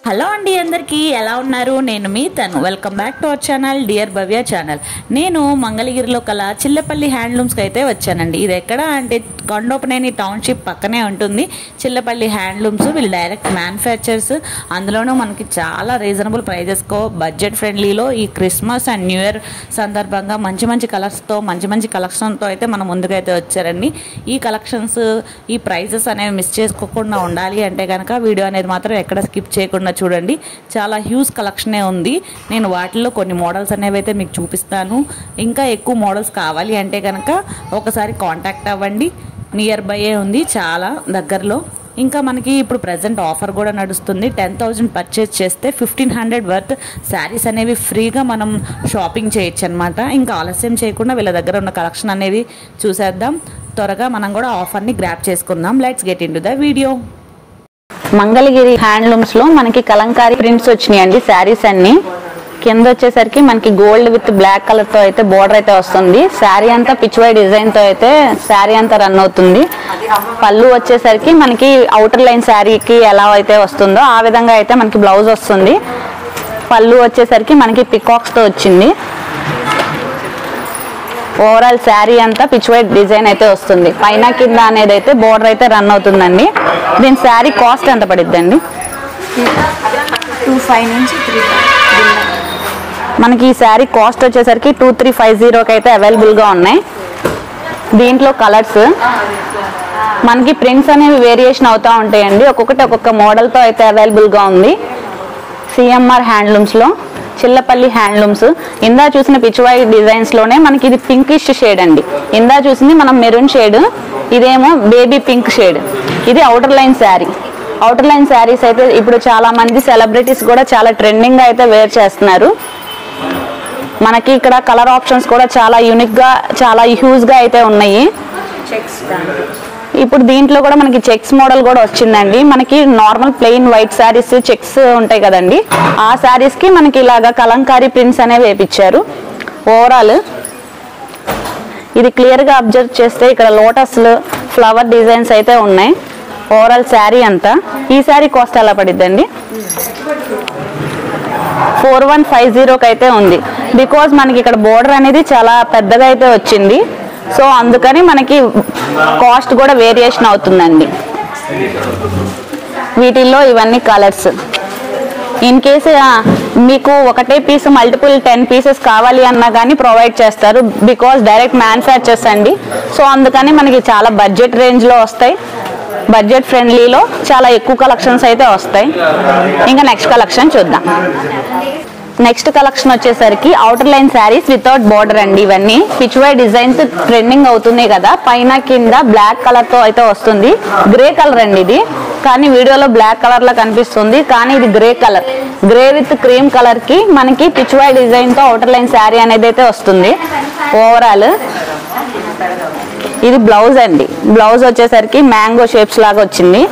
Hello అండి, అందరికీ ఎలా ఉన్నారు? నేను మీ తను. Welcome back to our channel dear Bhavya channel. నేను మంగళగిరిలో కల చిల్లపల్లి హ్యాండ్లూమ్స్కి అయితే వచ్చానండి. ఇది ఎక్కడ అంటే కొండోపనేని టౌన్షిప్ పక్కనే ఉంటుంది చిల్లపల్లి హ్యాండ్లూమ్స్. వీళ్ళు డైరెక్ట్ మ్యానుఫ్యాక్చర్స్, అందులోనూ మనకి చాలా రీజనబుల్ ప్రైజెస్కో బడ్జెట్ ఫ్రెండ్లీలో ఈ క్రిస్మస్ అండ్ న్యూ ఇయర్ సందర్భంగా మంచి మంచి కలర్స్తో మంచి కలెక్షన్తో అయితే మన ముందుకైతే వచ్చారండి. ఈ కలెక్షన్స్, ఈ ప్రైజెస్ అనేవి మిస్ చేసుకోకుండా ఉండాలి అంటే కనుక వీడియో అనేది మాత్రం ఎక్కడ స్కిప్ చేయకుండా చూడండి. చాలా హ్యూజ్ కలెక్షనే ఉంది. నేను వాటిల్లో కొన్ని మోడల్స్ అనేవి అయితే మీకు చూపిస్తాను. ఇంకా ఎక్కువ మోడల్స్ కావాలి అంటే కనుక ఒకసారి కాంటాక్ట్ అవ్వండి. నియర్ బైయే ఉంది, చాలా దగ్గరలో. ఇంకా మనకి ఇప్పుడు ప్రజెంట్ ఆఫర్ కూడా నడుస్తుంది. 10,000 పర్చేస్ చేస్తే 1,500 వర్త్ శారీస్ అనేవి ఫ్రీగా మనం షాపింగ్ చేయొచ్చు అనమాట. ఇంకా ఆలస్యం చేయకుండా వీళ్ళ దగ్గర ఉన్న కలెక్షన్ అనేవి చూసేద్దాం. త్వరగా మనం కూడా ఆఫర్ని గ్రాప్ చేసుకుందాం. Let's get in to the video. Mangalagiri handlooms లో మనకి కలంకారీ ప్రింట్స్ వచ్చినాయండి. శారీస్ అన్ని కింద వచ్చేసరికి మనకి గోల్డ్ విత్ బ్లాక్ కలర్ తో అయితే బోర్డర్ అయితే వస్తుంది. శారీ అంతా పిచ్ వై డిజైన్ తో అయితే శారీ అంతా రన్ అవుతుంది. పళ్ళు వచ్చేసరికి మనకి అవుటర్ లైన్ శారీకి ఎలా అయితే వస్తుందో ఆ విధంగా అయితే మనకి బ్లౌజ్ వస్తుంది. పళ్ళు వచ్చేసరికి మనకి పికాక్స్ తో వచ్చింది. ఓవరాల్ శారీ అంతా పిచ్ వైట్ డిజైన్ అయితే వస్తుంది. పైన కింద అనేది అయితే బోర్డర్ అయితే రన్ అవుతుందండి. దీని శారీ కాస్ట్ ఎంత పడిద్దండి? 25 నుంచి 35. మనకి ఈ శారీ కాస్ట్ వచ్చేసరికి 2350కి అయితే అవైలబుల్గా ఉన్నాయి. దీంట్లో కలర్స్ మనకి ప్రింట్స్ అనేవి వేరియేషన్ అవుతూ ఉంటాయండి. ఒక్కొక్కటి ఒక్కొక్క మోడల్తో అయితే అవైలబుల్గా ఉంది. సిఎంఆర్ హ్యాండ్లూమ్స్లో చిల్లపల్లి హ్యాండ్లూమ్స్. ఇందా చూసిన పిచ్వాయి డిజైన్స్లోనే మనకి ఇది పింకిష్ షేడ్ అండి. ఇందా చూసింది మనం మెరూన్ షేడ్, ఇదేమో బేబీ పింక్ షేడ్. ఇది outer line sari. Outer line saris అయితే ఇప్పుడు చాలా మంది సెలబ్రిటీస్ కూడా చాలా ట్రెండింగ్గా అయితే వేర్ చేస్తున్నారు. మనకి ఇక్కడ కలర్ ఆప్షన్స్ కూడా చాలా యూనిక్గా, చాలా హ్యూజ్గా అయితే ఉన్నాయి. ఇప్పుడు దీంట్లో కూడా మనకి చెక్స్ మోడల్ కూడా వచ్చిందండి. మనకి normal plain white saris checks ఉంటాయి కదండి, ఆ శారీస్కి మనకి ఇలాగా కలంకారీ ప్రింట్స్ అనేవి వేపించారు. ఓవరాల్ ఇది క్లియర్గా అబ్జర్వ్ చేస్తే ఇక్కడ లోటస్లు, ఫ్లవర్ డిజైన్స్ అయితే ఉన్నాయి. ఓవరాల్ శారీ అంతా. ఈ శారీ కాస్ట్ ఎలా పడిద్దండి? 4150కి అయితే ఉంది. బికాజ్ మనకి ఇక్కడ బోర్డర్ అనేది చాలా పెద్దగా అయితే వచ్చింది. సో అందుకని మనకి కాస్ట్ కూడా వేరియేషన్ అవుతుందండి. వీటిల్లో ఇవన్నీ కలర్స్. ఇన్ కేసు మీకు ఒకటే పీస్ మల్టిపుల్ 10 పీసెస్ కావాలి అన్నా కానీ ప్రొవైడ్ చేస్తారు. బికాజ్ డైరెక్ట్ మ్యానుఫ్యాక్చర్స్ అండి. సో అందుకని మనకి చాలా బడ్జెట్ రేంజ్లో వస్తాయి. బడ్జెట్ ఫ్రెండ్లీలో చాలా ఎక్కువ కలెక్షన్స్ అయితే వస్తాయి. ఇంకా నెక్స్ట్ కలెక్షన్ చూద్దాం. నెక్స్ట్ కలెక్షన్ వచ్చేసరికి outer line saris without border అండి. ఇవన్నీ పిచ్ వై డిజైన్స్ ట్రెండింగ్ అవుతున్నాయి కదా. పైన కింద బ్లాక్ కలర్ తో అయితే వస్తుంది. గ్రే కలర్ అండి ఇది, కానీ వీడియోలో బ్లాక్ కలర్ లా కనిపిస్తుంది, కానీ ఇది grey colour. Grey with cream colour కి మనకి పిచ్ వై డిజైన్ తో అవుటర్ లైన్ శారీ అనేది అయితే వస్తుంది. ఓవరాల్ ఇది బ్లౌజ్ అండి. బ్లౌజ్ వచ్చేసరికి మ్యాంగో షేప్స్ లాగా వచ్చింది.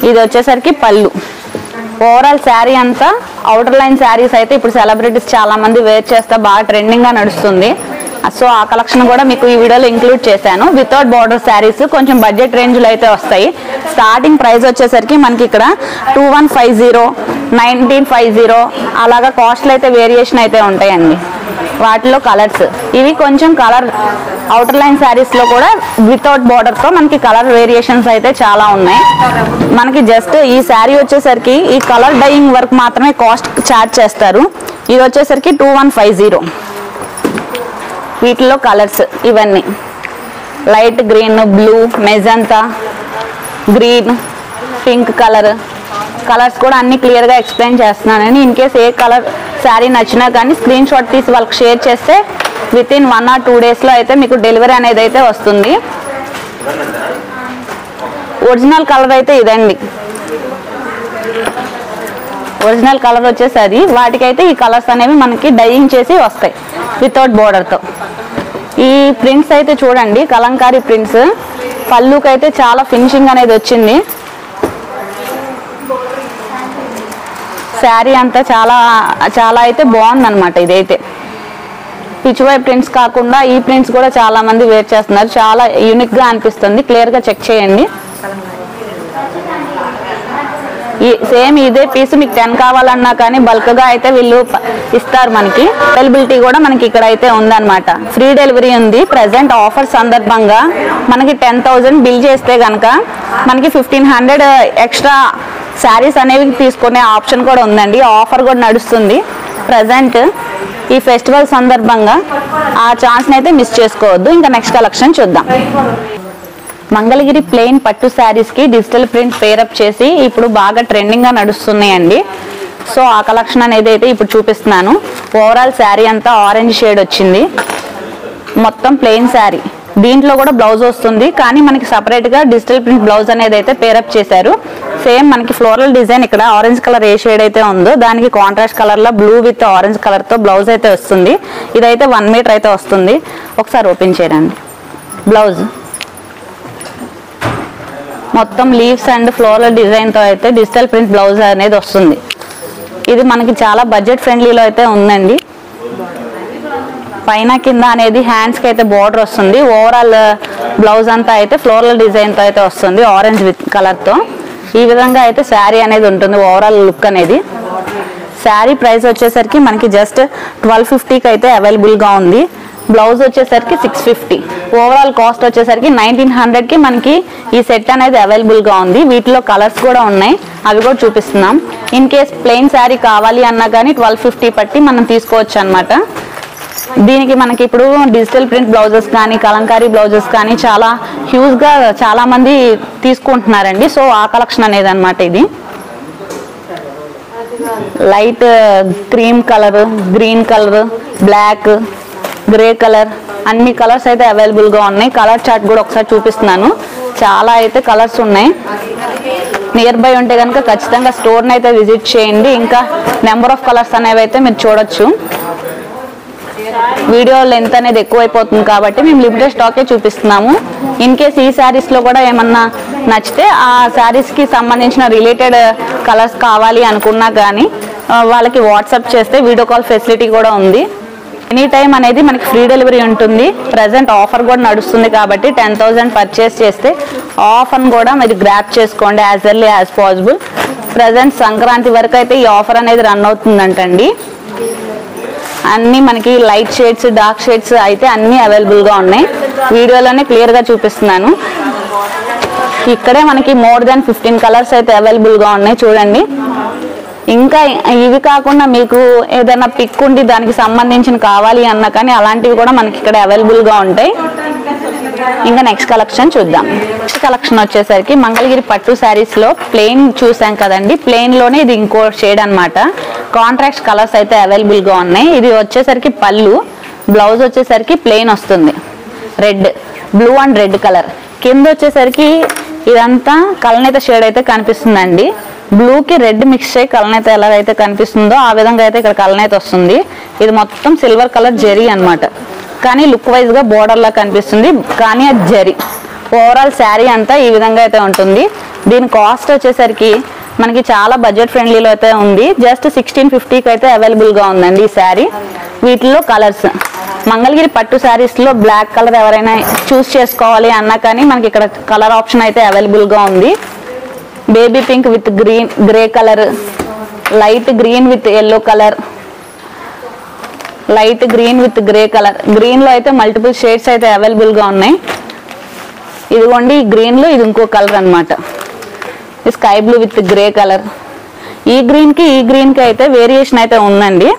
ఇది వచ్చేసరికి పళ్ళు. ఓవరాల్ శారీ అంతా అవుటర్ లైన్ శారీస్ అయితే ఇప్పుడు సెలబ్రిటీస్ చాలా మంది వేర్ చేస్తా బాగా ట్రెండింగ్ గా నడుస్తుంది. సో ఆ కలెక్షన్ కూడా మీకు ఈ వీడియోలో ఇంక్లూడ్ చేశాను. వితౌట్ బార్డర్ శారీస్ కొంచెం బడ్జెట్ రేంజ్లో అయితే వస్తాయి. స్టార్టింగ్ ప్రైస్ వచ్చేసరికి మనకి ఇక్కడ 2150, 1950 అలాగా కాస్ట్లు అయితే వేరియేషన్ అయితే ఉంటాయండి. వాటిలో కలర్స్ ఇవి కొంచెం కలర్ అవుటర్ లైన్ శారీస్ లో కూడా వితౌట్ బార్డర్ తో మనకి కలర్ వేరియేషన్స్ అయితే చాలా ఉన్నాయి. మనకి జస్ట్ ఈ శారీ వచ్చేసరికి ఈ కలర్ డైయింగ్ వర్క్ మాత్రమే కాస్ట్ చార్జ్ చేస్తారు. ఇది వచ్చేసరికి 2150. వీటిలో కలర్స్ ఇవన్నీ light green, blue, magenta, green, pink colours కూడా అన్ని క్లియర్గా ఎక్స్ప్లెయిన్ చేస్తున్నానని. In case A colour sari నచ్చినా కానీ స్క్రీన్ షాట్ తీసి వాళ్ళకి షేర్ చేస్తే విత్ ఇన్ 1 or 2 డేస్లో అయితే మీకు డెలివరీ అనేది అయితే వస్తుంది. ఒరిజినల్ కలర్ అయితే ఇదండి. ఒరిజినల్ కలర్ వచ్చేసి అది. వాటికైతే ఈ కలర్స్ అనేవి మనకి డైయింగ్ చేసి వస్తాయి వితౌట్ బోర్డర్తో. ఈ ప్రింట్స్ అయితే చూడండి, కలంకారీ ప్రింట్స్. పళ్ళుకి అయితే చాలా ఫినిషింగ్ అనేది వచ్చింది. శారీ అంతా చాలా చాలా అయితే బాగుంది అనమాట. ఇదైతే పిచ్ వై ప్రింట్స్ కాకుండా ఈ ప్రింట్స్ కూడా చాలా మంది వేర్ చేస్తున్నారు. చాలా యూనిక్ గా అనిపిస్తుంది. క్లియర్ గా చెక్ చేయండి. సేమ్ ఇదే పీస్ మీకు 10 కావాలన్నా కానీ బల్క్గా అయితే వీళ్ళు ఇస్తారు. మనకి అవైలబిలిటీ కూడా మనకి ఇక్కడ అయితే ఉందన్నమాట. ఫ్రీ డెలివరీ ఉంది. ప్రెసెంట్ ఆఫర్ సందర్భంగా మనకి 10,000 బిల్ చేస్తే కనుక మనకి 1,500 ఎక్స్ట్రా శారీస్ అనేవి తీసుకునే ఆప్షన్ కూడా ఉందండి. ఆఫర్ కూడా నడుస్తుంది ప్రెసెంట్ ఈ ఫెస్టివల్ సందర్భంగా. ఆ ఛాన్స్ని అయితే మిస్ చేసుకోవద్దు. ఇంకా నెక్స్ట్ కలెక్షన్ చూద్దాం. మంగళగిరి ప్లెయిన్ పట్టు శారీస్కి డిజిటల్ ప్రింట్ పేరప్ చేసి ఇప్పుడు బాగా ట్రెండింగ్గా నడుస్తున్నాయండి. సో ఆ కలెక్షన్ అనేది అయితే ఇప్పుడు చూపిస్తున్నాను. ఓవరాల్ శారీ అంతా ఆరెంజ్ షేడ్ వచ్చింది. మొత్తం ప్లెయిన్ శారీ. దీంట్లో కూడా బ్లౌజ్ వస్తుంది కానీ మనకి సపరేట్గా డిజిటల్ ప్రింట్ బ్లౌజ్ అనేది అయితే పేరప్ చేశారు. సేమ్ మనకి ఫ్లోరల్ డిజైన్ ఇక్కడ ఆరెంజ్ కలర్ ఏ షేడ్ అయితే ఉందో దానికి కాంట్రాస్ట్ కలర్లో బ్లూ విత్ ఆరెంజ్ కలర్తో బ్లౌజ్ అయితే వస్తుంది. ఇదైతే 1 మీటర్ అయితే వస్తుంది. ఒకసారి ఓపెన్ చేయరండి. బ్లౌజ్ మొత్తం లీవ్స్ అండ్ ఫ్లోరల్ డిజైన్తో అయితే డిజిటల్ ప్రింట్ బ్లౌజ్ అనేది వస్తుంది. ఇది మనకి చాలా బడ్జెట్ ఫ్రెండ్లీలో అయితే ఉందండి. పైన కింద అనేది హ్యాండ్స్కి అయితే బార్డర్ వస్తుంది. ఓవరాల్ బ్లౌజ్ అంతా అయితే ఫ్లోరల్ డిజైన్తో అయితే వస్తుంది ఆరెంజ్ విత్ కలర్తో. ఈ విధంగా అయితే శారీ అనేది ఉంటుంది ఓవరాల్ లుక్ అనేది. శారీ ప్రైస్ వచ్చేసరికి మనకి జస్ట్ 1250కి అయితే అవైలబుల్గా ఉంది. బ్లౌజ్ వచ్చేసరికి 650. ఓవరాల్ కాస్ట్ వచ్చేసరికి 1900కి మనకి ఈ సెట్ అనేది అవైలబుల్గా ఉంది. వీటిలో కలర్స్ కూడా ఉన్నాయి, అవి కూడా చూపిస్తున్నాం. ఇన్ కేస్ ప్లెయిన్ శారీ కావాలి అన్నా కానీ 1250 పట్టి మనం తీసుకోవచ్చు అనమాట. దీనికి మనకి ఇప్పుడు డిజిటల్ ప్రింట్ బ్లౌజెస్ కానీ కలంకారీ బ్లౌజెస్ కానీ చాలా హ్యూజ్గా చాలా మంది తీసుకుంటున్నారండి. సో ఆ కలెక్షన్ అనేది అనమాట. ఇది light cream colour, green colour, black, grey colour అన్ని కలర్స్ అయితే అవైలబుల్గా ఉన్నాయి. కలర్ చార్ట్ కూడా ఒకసారి చూపిస్తున్నాను. చాలా అయితే కలర్స్ ఉన్నాయి. నియర్ బై ఉంటే కనుక ఖచ్చితంగా స్టోర్ని అయితే విజిట్ చేయండి. ఇంకా నెంబర్ ఆఫ్ కలర్స్ అనేవి అయితే మీరు చూడొచ్చు. వీడియో లెంత్ అనేది ఎక్కువైపోతుంది కాబట్టి మేము లిమిటెడ్ స్టాకే చూపిస్తున్నాము. ఇన్ కేస్ ఈ శారీస్లో కూడా ఏమన్నా నచ్చితే ఆ శారీస్కి సంబంధించిన రిలేటెడ్ కలర్స్ కావాలి అనుకున్నా కానీ వాళ్ళకి వాట్సాప్ చేస్తే వీడియో కాల్ ఫెసిలిటీ కూడా ఉంది. ఎనీ టైం అనేది మనకి ఫ్రీ డెలివరీ ఉంటుంది. ప్రజెంట్ ఆఫర్ కూడా నడుస్తుంది కాబట్టి 10,000 పర్చేస్ చేస్తే ఆఫర్ని కూడా మీరు గ్రాప్ చేసుకోండి as early as possible. Present Sankranti వరకు అయితే ఈ ఆఫర్ అనేది రన్ అవుతుందంటండి. అన్నీ మనకి లైట్ షేడ్స్, డార్క్ షేడ్స్ అయితే అన్నీ అవైలబుల్గా ఉన్నాయి. వీడియోలోనే క్లియర్గా చూపిస్తున్నాను. ఇక్కడే మనకి మోర్ దాన్ 15 కలర్స్ అయితే అవైలబుల్గా ఉన్నాయి చూడండి. ఇంకా ఇవి కాకుండా మీకు ఏదైనా పిక్ ఉండి దానికి సంబంధించిన కావాలి అన్నా కానీ అలాంటివి కూడా మనకి ఇక్కడ అవైలబుల్గా ఉంటాయి. ఇంకా నెక్స్ట్ కలెక్షన్ చూద్దాం. నెక్స్ట్ కలెక్షన్ వచ్చేసరికి మంగళగిరి పట్టు శారీస్లో ప్లెయిన్ చూసాం కదండి. ప్లెయిన్లోనే ఇది ఇంకో షేడ్ అనమాట. కాంట్రాస్ట్ కలర్స్ అయితే అవైలబుల్గా ఉన్నాయి. ఇది వచ్చేసరికి పళ్ళు, బ్లౌజ్ వచ్చేసరికి ప్లెయిన్ వస్తుంది. Red, blue and red colour. కింద వచ్చేసరికి ఇదంతా కలనేత షేడ్ అయితే కనిపిస్తుందండి. బ్లూకి రెడ్ మిక్స్ అయ్యి కలనేత ఎలాగైతే కనిపిస్తుందో ఆ విధంగా అయితే ఇక్కడ కలనేత వస్తుంది. ఇది మొత్తం సిల్వర్ కలర్ జరీ అనమాట. కానీ లుక్ వైజ్గా బోర్డర్లా కనిపిస్తుంది కానీ అది జరీ. ఓవరాల్ శారీ అంతా ఈ విధంగా అయితే ఉంటుంది. దీని కాస్ట్ వచ్చేసరికి మనకి చాలా బడ్జెట్ ఫ్రెండ్లీలో అయితే ఉంది. జస్ట్ 1650కి అయితే అవైలబుల్గా ఉందండి ఈ శారీ. వీటిలో కలర్స్ మంగళగిరి పట్టు శారీస్లో బ్లాక్ కలర్ ఎవరైనా చూస్ చేసుకోవాలి అన్నా కానీ మనకి ఇక్కడ కలర్ ఆప్షన్ అయితే అవైలబుల్గా ఉంది. Baby pink with green, grey colour, light green with yellow colour, light green with grey colour. గ్రీన్లో అయితే మల్టిపుల్ షేడ్స్ అయితే అవైలబుల్గా ఉన్నాయి. ఇదిగోండి ఈ గ్రీన్లో ఇది ఇంకో కలర్ అనమాట. Sky blue with grey colour. ఈ గ్రీన్కి ఈ గ్రీన్కి అయితే వేరియేషన్ అయితే ఉందండి.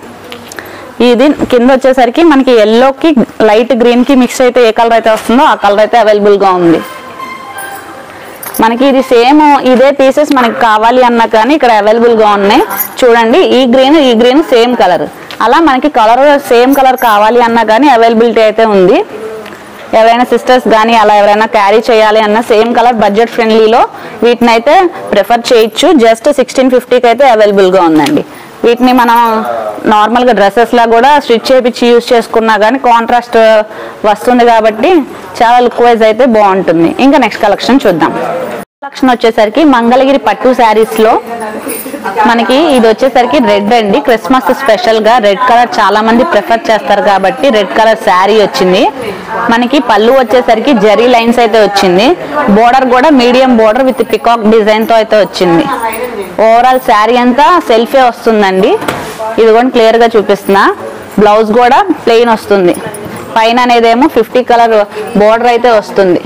ఇది కింద వచ్చేసరికి మనకి ఎల్లోకి లైట్ గ్రీన్కి మిక్స్ అయితే ఏ కలర్ అయితే వస్తుందో ఆ కలర్ అయితే అవైలబుల్గా ఉంది. మనకి ఇది సేమ్ ఇదే పీసెస్ మనకి కావాలి అన్నా కానీ ఇక్కడ అవైలబుల్గా ఉన్నాయి చూడండి. ఈ గ్రీన్ సేమ్ కలర్. అలా మనకి కలర్ సేమ్ కలర్ కావాలి అన్నా కానీ అవైలబిలిటీ అయితే ఉంది. ఎవరైనా సిస్టర్స్ కానీ అలా ఎవరైనా క్యారీ చేయాలి అన్న సేమ్ కలర్ బడ్జెట్ ఫ్రెండ్లీలో వీటిని అయితే ప్రిఫర్ చేయొచ్చు. జస్ట్ 1650కి అయితే అవైలబుల్గా ఉందండి. వీటిని మనం నార్మల్గా డ్రెస్సెస్లా కూడా స్టిచ్ చేయించి యూజ్ చేసుకున్నా కానీ కాంట్రాస్ట్ వస్తుంది కాబట్టి చాలా లుక్ వైజ్ అయితే బాగుంటుంది. ఇంకా నెక్స్ట్ కలెక్షన్ చూద్దాం. కలెక్షన్ వచ్చేసరికి మంగళగిరి పట్టు శారీస్లో మనకి ఇది వచ్చేసరికి రెడ్ అండి. క్రిస్మస్ స్పెషల్గా రెడ్ కలర్ చాలా మంది ప్రిఫర్ చేస్తారు కాబట్టి రెడ్ కలర్ శారీ వచ్చింది. మనకి పళ్ళు వచ్చేసరికి జరీ లైన్స్ అయితే వచ్చింది. బోర్డర్ కూడా medium border with peacock design తో అయితే వచ్చింది. ఓవరాల్ శారీ అంతా సెల్ఫే వస్తుందండి. ఇదిగోండి క్లియర్ గా చూపిస్తున్నా. బ్లౌజ్ కూడా ప్లెయిన్ వస్తుంది. పైన అనేదేమో 50 కలర్ బోర్డర్ అయితే వస్తుంది,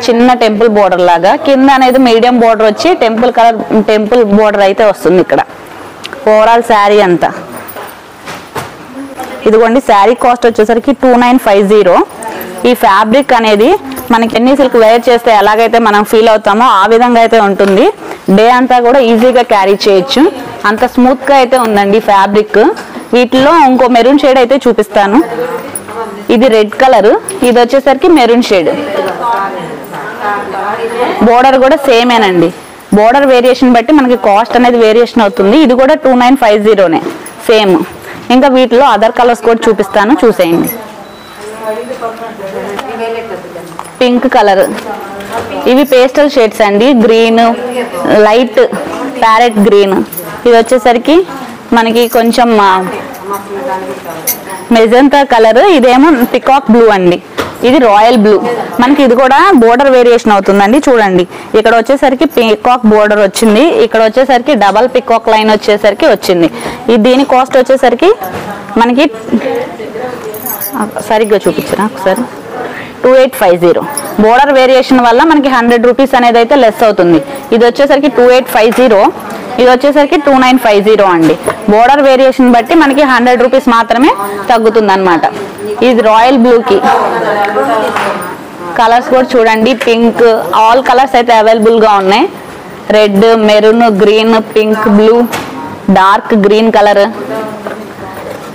చిన్న టెంపుల్ బోర్డర్ లాగా. కింద అనేది మీడియం బోర్డర్ వచ్చి టెంపుల్ బోర్డర్ అయితే వస్తుంది ఇక్కడ. ఓవరాల్ శారీ అంతా ఇదిగోండి. శారీ కాస్ట్ వచ్చేసరికి 2950. ఈ ఫ్యాబ్రిక్ అనేది మనకి ఎన్ని సిల్క్ వేర్ చేస్తే ఎలాగైతే మనం ఫీల్ అవుతామో ఆ విధంగా అయితే ఉంటుంది. డే అంతా కూడా ఈజీగా క్యారీ చేయొచ్చు, అంత స్మూత్ గా అయితే ఉందండి ఫ్యాబ్రిక్. వీటిలో ఇంకో మెరూన్ షేడ్ అయితే చూపిస్తాను. ఇది రెడ్ కలర్, ఇది వచ్చేసరికి మెరూన్ షేడ్. బోర్డర్ కూడా సేమేనండి. బోర్డర్ వేరియేషన్ బట్టి మనకి కాస్ట్ అనేది వేరియేషన్ అవుతుంది. ఇది కూడా 2950నే సేమ్. ఇంకా వీటిలో అదర్ కలర్స్ కూడా చూపిస్తాను, చూసేయండి. పింక్ కలర్, ఇవి పేస్టల్ షేడ్స్ అండి. Green, light parrot green. ఇది వచ్చేసరికి మనకి కొంచెం మెజంతా కలర్. ఇదేమో పికాక్ బ్లూ అండి. ఇది రాయల్ బ్లూ. మనకి ఇది కూడా బోర్డర్ వేరియేషన్ అవుతుందండి. చూడండి, ఇక్కడ వచ్చేసరికి పికాక్ బోర్డర్ వచ్చింది, ఇక్కడ వచ్చేసరికి డబల్ పికాక్ లైన్ వచ్చేసరికి వచ్చింది. దీని కాస్ట్ వచ్చేసరికి మనకి సరిగ్గా చూపించరా ఒకసారి, 2850. బోర్డర్ వేరియేషన్ వల్ల మనకి 100 రూపీస్ అనేది అయితే లెస్ అవుతుంది. ఇది వచ్చేసరికి 2850, ఇది వచ్చేసరికి 2950 అండి. బోర్డర్ వేరియేషన్ బట్టి మనకి 100 రూపీస్ మాత్రమే తగ్గుతుంది అనమాట. ఇది రాయల్ బ్లూకి కలర్స్ కూడా చూడండి. పింక్, ఆల్ కలర్స్ అయితే అవైలబుల్ గా ఉన్నాయి. Red, maroon, green, pink, blue, dark green colour.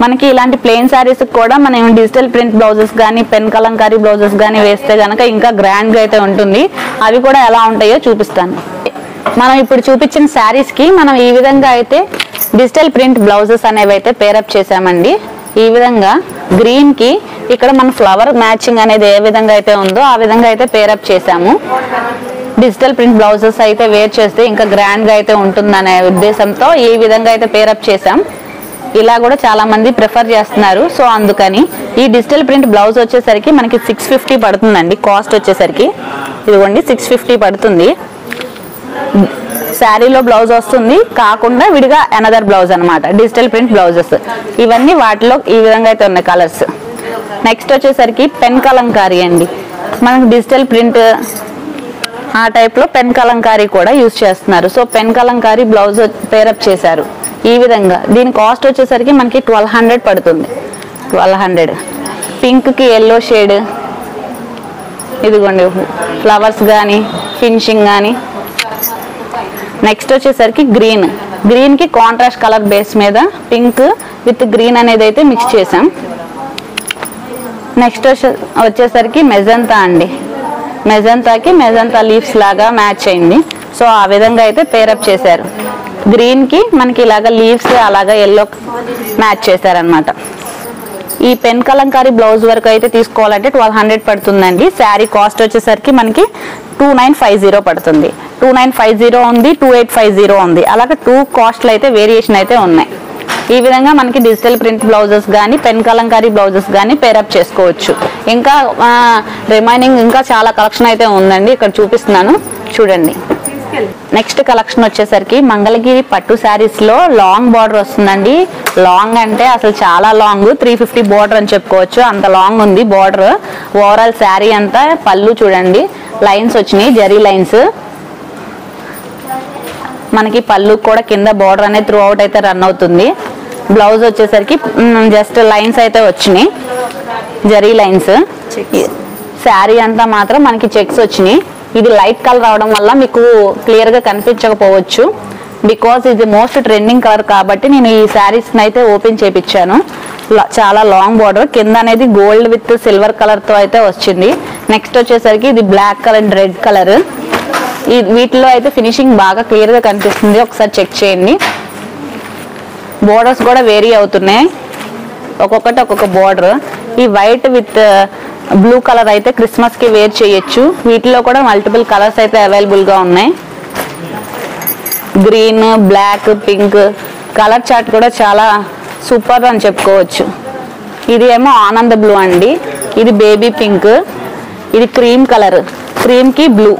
మనకి ఇలాంటి ప్లెయిన్ శారీస్ కూడా మనం డిజిటల్ ప్రింట్ బ్లౌజెస్ కానీ పెన్ కలంకారీ బ్లౌజెస్ కానీ వేస్తే కనుక ఇంకా గ్రాండ్ గా అయితే ఉంటుంది. అవి కూడా ఎలా ఉంటాయో చూపిస్తాను. మనం ఇప్పుడు చూపించిన శారీస్ కి మనం ఈ విధంగా అయితే డిజిటల్ ప్రింట్ బ్లౌజెస్ అనేవి అయితే పేరప్ చేసామండి. ఈ విధంగా గ్రీన్ కి ఇక్కడ మన ఫ్లవర్ మ్యాచింగ్ అనేది ఏ విధంగా అయితే ఉందో ఆ విధంగా అయితే పేరప్ చేసాము. డిజిటల్ ప్రింట్ బ్లౌజెస్ అయితే వేర్ చేస్తే ఇంకా గ్రాండ్ గా అయితే ఉంటుందనే ఉద్దేశంతో ఈ విధంగా అయితే పేరప్ చేసాం. ఇలా కూడా చాలా మంది ప్రిఫర్ చేస్తున్నారు. సో అందుకని ఈ డిజిటల్ ప్రింట్ బ్లౌజ్ వచ్చేసరికి మనకి 650 పడుతుందండి. కాస్ట్ వచ్చేసరికి ఇదిగోండి 650 పడుతుంది. శారీలో బ్లౌజ్ వస్తుంది కాకుండా విడిగా అనదర్ బ్లౌజ్ అనమాట, డిజిటల్ ప్రింట్ బ్లౌజెస్. ఇవన్నీ వాటిలో ఈ విధంగా అయితే ఉన్నాయి కలర్స్. నెక్స్ట్ వచ్చేసరికి పెన్ కలంకారీ అండి. మనకు డిజిటల్ ప్రింట్ ఆ టైప్లో పెన్ కలంకారీ కూడా యూజ్ చేస్తున్నారు. So pen Kalamkari blouse pair up చేశారు ఈ విధంగా. దీని కాస్ట్ వచ్చేసరికి మనకి 1200 పడుతుంది. 1200. పింక్కి ఎల్లో షేడ్, ఇదిగోండి ఫ్లవర్స్ కానీ ఫినిషింగ్ కానీ. నెక్స్ట్ వచ్చేసరికి గ్రీన్, గ్రీన్కి కాంట్రాస్ట్ కలర్ బేస్ మీద పింక్ విత్ గ్రీన్ అనేది అయితే మిక్స్ చేసాం. నెక్స్ట్ వచ్చేసరికి మెజంతా అండి. మెజంతాకి మెజంతా లీవ్స్ లాగా మ్యాచ్ అయింది. సో ఆ విధంగా అయితే పేరప్ చేశారు. గ్రీన్ కి మనకి ఇలాగా లీవ్స్ అలాగా ఎల్లో మ్యాచ్ చేశారనమాట. ఈ పెన్ కలంకారీ బ్లౌజ్ వరకు అయితే తీసుకోవాలంటే 1200 పడుతుందండి. శారీ కాస్ట్ వచ్చేసరికి మనకి 2950 పడుతుంది. 2950 ఉంది, 2850 ఉంది. అలాగే 2 కాస్ట్లు అయితే వేరియేషన్ అయితే ఉన్నాయి. ఈ విధంగా మనకి డిజిటల్ ప్రింట్ బ్లౌజెస్ కానీ పెన్ కలంకారీ బ్లౌజెస్ కానీ పేరప్ చేసుకోవచ్చు. ఇంకా రిమైనింగ్ ఇంకా చాలా కలెక్షన్ అయితే ఉందండి, ఇక్కడ చూపిస్తున్నాను చూడండి. నెక్స్ట్ కలెక్షన్ వచ్చేసరికి మంగళగిరి పట్టు శారీస్ లో లాంగ్ బార్డర్ వస్తుందండి. లాంగ్ అంటే అసలు చాలా లాంగ్, 350 బార్డర్ అని చెప్పుకోవచ్చు, అంత లాంగ్ ఉంది బార్డర్. ఓవరాల్ శారీ అంతా పళ్ళు చూడండి, లైన్స్ వచ్చినాయి, జరీ లైన్స్. మనకి పళ్ళు కూడా కింద బార్డర్ అనేది త్రూ అవుట్ అయితే రన్ అవుతుంది. బ్లౌజ్ వచ్చేసరికి జస్ట్ లైన్స్ అయితే వచ్చినాయి, జరీ లైన్స్. శారీ అంతా మాత్రం మనకి చెక్స్ వచ్చినాయి. ఇది లైట్ కలర్ రావడం వల్ల మీకు క్లియర్ గా కనిపించకపోవచ్చు, బికాస్ ఇది మోస్ట్ ట్రెండింగ్ కలర్ కాబట్టి నేను ఈ శారీస్ అయితే ఓపెన్ చేపించాను. చాలా లాంగ్ బార్డర్, కింద అనేది గోల్డ్ విత్ సిల్వర్ కలర్ తో అయితే వచ్చింది. నెక్స్ట్ వచ్చేసరికి ఇది black colour and red colour. వీటిలో అయితే ఫినిషింగ్ బాగా క్లియర్ గా కనిపిస్తుంది, ఒకసారి చెక్ చేయండి. బోర్డర్స్ కూడా వేరీ అవుతున్నాయి, ఒక్కొక్కటి ఒక్కొక్క బోర్డర్. ఈ వైట్ విత్ బ్లూ కలర్ అయితే క్రిస్మస్ కి వేర్ చేయొచ్చు. వీటిలో కూడా మల్టిపుల్ కలర్స్ అయితే అవైలబుల్ గా ఉన్నాయి. Green, black, pink colour chart కూడా చాలా సూపర్ అని చెప్పుకోవచ్చు. ఇది ఏమో ఆనంద బ్లూ అండి, ఇది బేబీ పింక్, ఇది క్రీమ్ కలర్, క్రీమ్కి బ్లూ,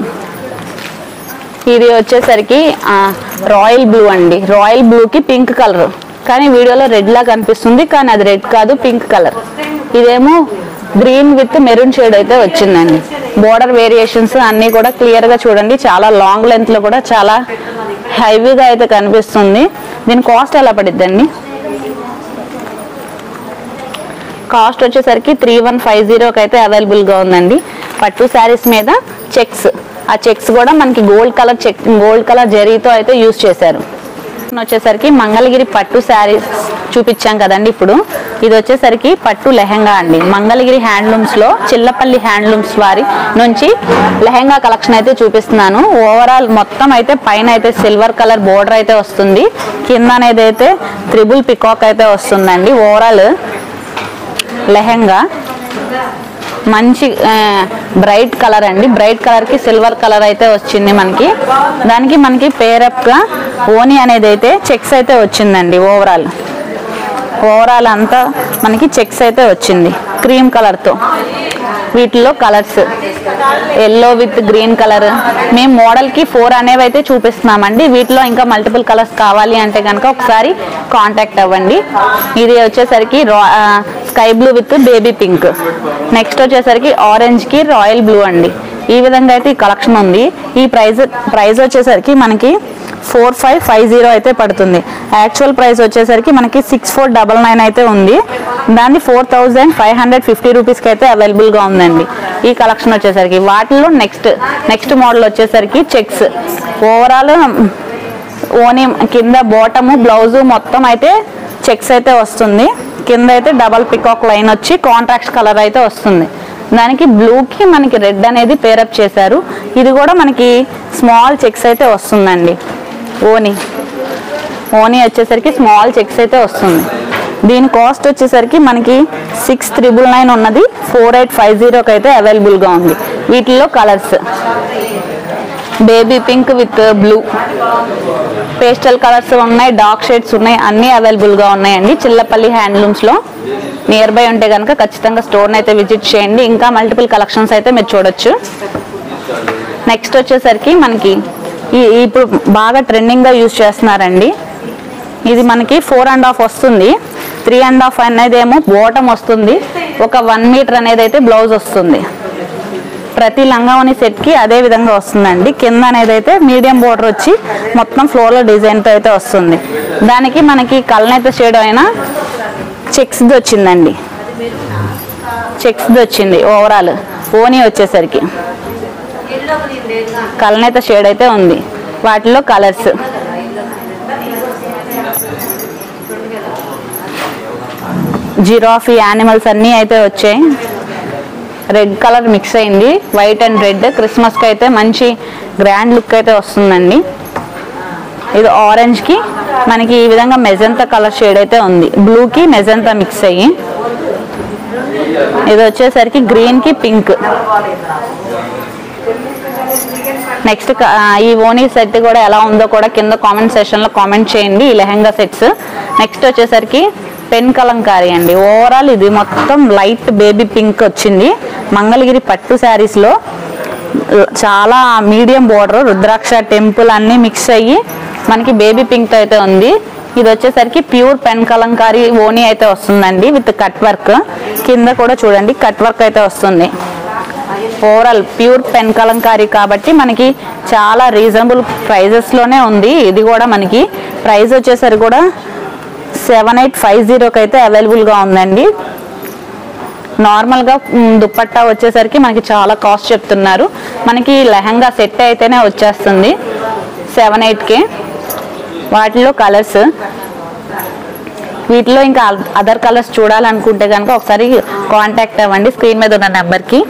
ఇది వచ్చేసరికి రాయల్ బ్లూ అండి, రాయల్ బ్లూకి పింక్ కలర్, కానీ వీడియోలో రెడ్ లా కనిపిస్తుంది కానీ అది రెడ్ కాదు పింక్ కలర్. ఇదేమో గ్రీన్ విత్ మెరూన్ షేడ్ అయితే వచ్చిందండి. బోర్డర్ వేరియేషన్స్ అన్నీ కూడా క్లియర్గా చూడండి, చాలా లాంగ్ లెంత్లో కూడా చాలా హెవీగా అయితే కనిపిస్తుంది. దీని కాస్ట్ ఎలా పడిద్దండి? కాస్ట్ వచ్చేసరికి 3150కి అయితే అవైలబుల్గా ఉందండి. పట్టు శారీస్ మీద చెక్స్, ఆ చెక్స్ కూడా మనకి గోల్డ్ కలర్ జరీతో అయితే యూజ్ చేశారు. వచ్చేసరికి మంగళగిరి పట్టు శారీస్ చూపించాం కదండి. ఇప్పుడు ఇది వచ్చేసరికి పట్టు లెహంగా అండి. మంగళగిరి హ్యాండ్లూమ్స్లో చిల్లపల్లి హ్యాండ్లూమ్స్ వారి నుంచి లెహంగా కలెక్షన్ అయితే చూపిస్తున్నాను. ఓవరాల్ మొత్తం అయితే పైన అయితే సిల్వర్ కలర్ బోర్డర్ అయితే వస్తుంది, కింద అనేది అయితే త్రిబుల్ పికాక్ అయితే వస్తుందండి. ఓవరాల్ లెహంగా మంచి బ్రైట్ కలర్ అండి, బ్రైట్ కలర్కి సిల్వర్ కలర్ అయితే వచ్చింది మనకి. దానికి మనకి పేరప్గా ఓని అనేది అయితే చెక్స్ అయితే వచ్చిందండి. ఓవరాల్ అంతా మనకి చెక్స్ అయితే వచ్చింది క్రీమ్ కలర్తో. వీటిలో colours yellow with green colour, మేము మోడల్కి 4 అనేవి అయితే చూపిస్తున్నామండి. వీటిలో ఇంకా మల్టిపుల్ కలర్స్ కావాలి అంటే కనుక ఒకసారి కాంటాక్ట్ అవ్వండి. ఇది వచ్చేసరికి sky blue with baby pink, next వచ్చేసరికి ఆరెంజ్కి రాయల్ బ్లూ అండి. ఈ విధంగా అయితే ఈ కలెక్షన్ ఉంది. ఈ ప్రైస్ వచ్చేసరికి మనకి 4550 అయితే పడుతుంది. యాక్చువల్ ప్రైస్ వచ్చేసరికి మనకి 6499 అయితే ఉంది. దాన్ని 4550 రూపీస్కి అయితే అవైలబుల్గా ఉందండి ఈ కలెక్షన్ వచ్చేసరికి. వాటిలో నెక్స్ట్ మోడల్ వచ్చేసరికి చెక్స్, ఓవరాల్ ఓని కింద బాటము బ్లౌజు మొత్తం అయితే చెక్స్ అయితే వస్తుంది. కింద అయితే డబల్ పికాక్ లైన్ వచ్చి కాంట్రాక్ట్ కలర్ అయితే వస్తుంది. దానికి బ్లూకి మనకి రెడ్ అనేది పేరప్ చేశారు. ఇది కూడా మనకి స్మాల్ చెక్స్ అయితే వస్తుందండి. ఓని వచ్చేసరికి స్మాల్ చెక్స్ అయితే వస్తుంది. దీని కాస్ట్ వచ్చేసరికి మనకి 6999 ఉన్నది 4850కి అయితే అవైలబుల్గా ఉంది. వీటిల్లో colours baby pink with blue, pastel colours ఉన్నాయి, డార్క్ షేడ్స్ ఉన్నాయి, అన్నీ అవైలబుల్గా ఉన్నాయండి చిల్లపల్లి హ్యాండ్లూమ్స్లో. నియర్ బై ఉంటే కనుక ఖచ్చితంగా స్టోర్ని అయితే విజిట్ చేయండి. ఇంకా మల్టిపుల్ కలెక్షన్స్ అయితే మీరు చూడొచ్చు. నెక్స్ట్ వచ్చేసరికి మనకి ఇప్పుడు బాగా ట్రెండింగ్గా యూజ్ చేస్తున్నారండి. ఇది మనకి 4.5 వస్తుంది, 3.5 అనేది ఏమో బాటమ్ వస్తుంది, ఒక 1 మీటర్ అనేది అయితే బ్లౌజ్ వస్తుంది. ప్రతి లంగావని సెట్కి అదే విధంగా వస్తుందండి. కింద అనేది అయితే మీడియం బోర్డర్ వచ్చి మొత్తం ఫ్లోర్లో డిజైన్తో అయితే వస్తుంది. దానికి మనకి కలనేత షేడ్ అయినా చెక్స్ది వచ్చిందండి, చెక్స్ది వచ్చింది. ఓవరాల్ ఓని వచ్చేసరికి కలనేత షేడ్ అయితే ఉంది. వాటిలో కలర్స్ జిరాఫీ యానిమల్స్ అన్నీ అయితే వచ్చాయి. రెడ్ కలర్ మిక్స్ అయింది, వైట్ అండ్ రెడ్. క్రిస్మస్కి అయితే మంచి గ్రాండ్ లుక్ అయితే వస్తుందండి. ఇది ఆరెంజ్కి మనకి ఈ విధంగా మెజంతా కలర్ షేడ్ అయితే ఉంది, బ్లూకి మెజంతా మిక్స్ అయ్యి. ఇది వచ్చేసరికి గ్రీన్కి పింక్. నెక్స్ట్ ఈ ఓనీ సెట్ కూడా ఎలా ఉందో కూడా కింద కామెంట్ సెషన్లో కామెంట్ చేయండి, ఈ లెహంగా సెట్స్. నెక్స్ట్ వచ్చేసరికి పెన్ కలంకారీ అండి. ఓవరాల్ ఇది మొత్తం లైట్ బేబీ పింక్ వచ్చింది. మంగళగిరి పట్టు శారీస్లో చాలా మీడియం బోర్డర్, రుద్రాక్ష టెంపుల్ అన్నీ మిక్స్ అయ్యి మనకి బేబీ పింక్ అయితే ఉంది. ఇది వచ్చేసరికి ప్యూర్ పెన్ కలంకారీ ఓనీ అయితే వస్తుందండి విత్ కట్ వర్క్. కింద కూడా చూడండి కట్ వర్క్ అయితే వస్తుంది. ఓవరాల్ ప్యూర్ పెన్ కలంకారీ కాబట్టి మనకి చాలా రీజనబుల్ ప్రైజెస్లోనే ఉంది. ఇది కూడా మనకి ప్రైస్ వచ్చేసరికి కూడా 7850కి అయితే అవైలబుల్గా ఉందండి. నార్మల్గా దుప్పట్టా వచ్చేసరికి మనకి చాలా కాస్ట్ చెప్తున్నారు. మనకి లెహంగా సెట్ అయితేనే వచ్చేస్తుంది 78కి. వాటిలో కలర్స్, వీటిలో ఇంకా అదర్ కలర్స్ చూడాలనుకుంటే కనుక ఒకసారి కాంటాక్ట్ అవ్వండి స్క్రీన్ మీద ఉన్న నెంబర్కి.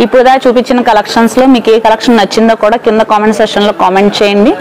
ఇప్పుడు చూపించిన కలెక్షన్స్లో మీకు ఏ కలెక్షన్ నచ్చిందో కూడా కింద కామెంట్ సెషన్లో కామెంట్ చేయండి.